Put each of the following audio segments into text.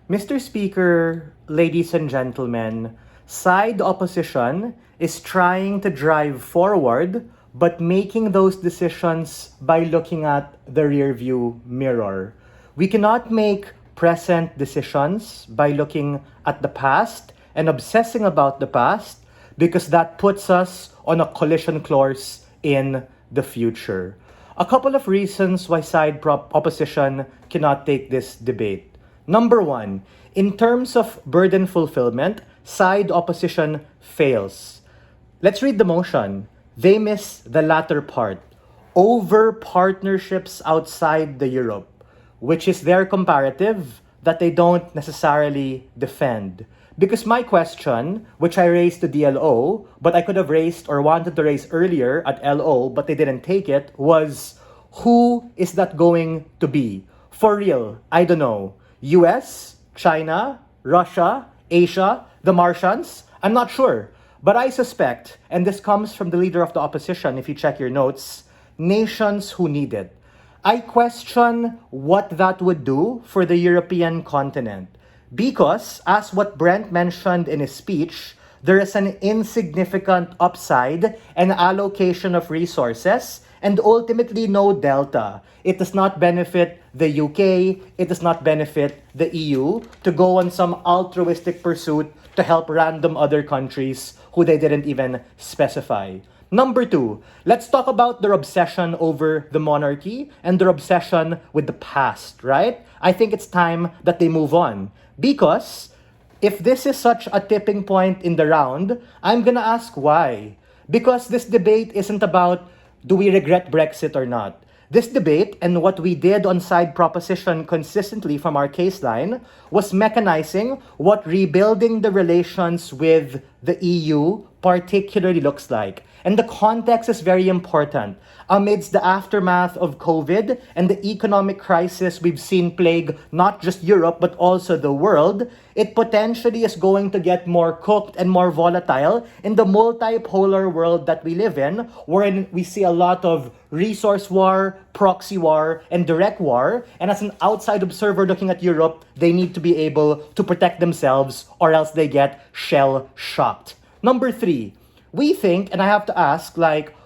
Mr. Speaker, ladies and gentlemen, side opposition is trying to drive forward but making those decisions by looking at the rearview mirror. We cannot make present decisions by looking at the past and obsessing about the past because that puts us on a collision course in the future. A couple of reasons why opposition cannot take this debate. Number one, in terms of burden fulfillment, side opposition fails. Let's read the motion. They miss the latter part. Over partnerships outside the Europe, which is their comparative that they don't necessarily defend. Because my question, which I raised to DLO, but I could have raised or wanted to raise earlier at LO, but they didn't take it, was who is that going to be? For real, I don't know. US, China, Russia, Asia, the Martians? I'm not sure. But I suspect, and this comes from the leader of the opposition, if you check your notes, nations who need it. I question what that would do for the European continent. Because, as what Brent mentioned in his speech, there is an insignificant upside and allocation of resources and ultimately no delta. It does not benefit the UK, it does not benefit the EU to go on some altruistic pursuit to help random other countries who they didn't even specify. Number two, let's talk about their obsession over the monarchy and their obsession with the past, right? I think it's time that they move on. Because if this is such a tipping point in the round, I'm gonna ask why. Because this debate isn't about do we regret Brexit or not. This debate and what we did on side proposition consistently from our case line was mechanizing what rebuilding the relations with the EU particularly looks like. And the context is very important. Amidst the aftermath of COVID and the economic crisis we've seen plague not just Europe but also the world, it potentially is going to get more cooked and more volatile in the multipolar world that we live in, wherein we see a lot of resource war, proxy war, and direct war. And as an outside observer looking at Europe, they need to be able to protect themselves or else they get shell-shocked. Number three, we think, and I have to ask,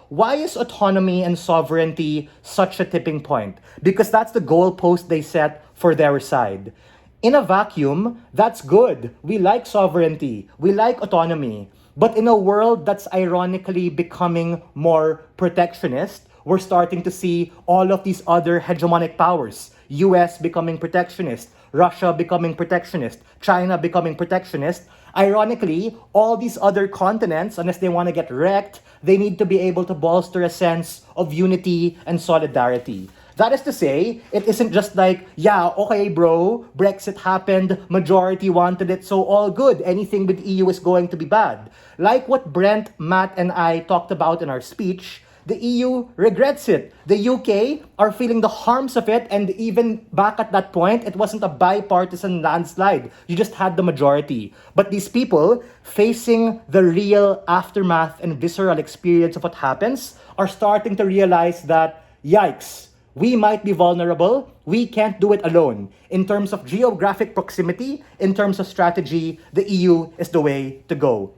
why is autonomy and sovereignty such a tipping point? Because that's the goalpost they set for their side. In a vacuum, that's good. We like sovereignty. We like autonomy. But in a world that's ironically becoming more protectionist, we're starting to see all of these other hegemonic powers. US becoming protectionist, Russia becoming protectionist, China becoming protectionist. Ironically, all these other continents, unless they want to get wrecked, they need to be able to bolster a sense of unity and solidarity. That is to say, it isn't just like, yeah, okay, bro, Brexit happened, majority wanted it, so all good. Anything with EU is going to be bad. Like what Brent, Matt, and I talked about in our speech, the EU regrets it. The UK are feeling the harms of it, and even back at that point, it wasn't a bipartisan landslide. You just had the majority. But these people, facing the real aftermath and visceral experience of what happens, are starting to realize that, yikes, we might be vulnerable. We can't do it alone. In terms of geographic proximity, in terms of strategy, the EU is the way to go.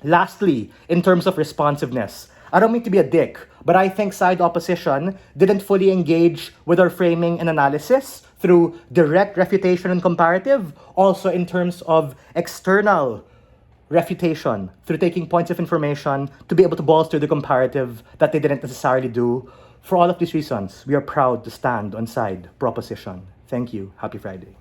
Lastly, in terms of responsiveness, I don't mean to be a dick, but I think side opposition didn't fully engage with our framing and analysis through direct refutation and comparative, also in terms of external refutation, through taking points of information to be able to bolster the comparative that they didn't necessarily do. For all of these reasons, we are proud to stand on side proposition. Thank you. Happy Friday.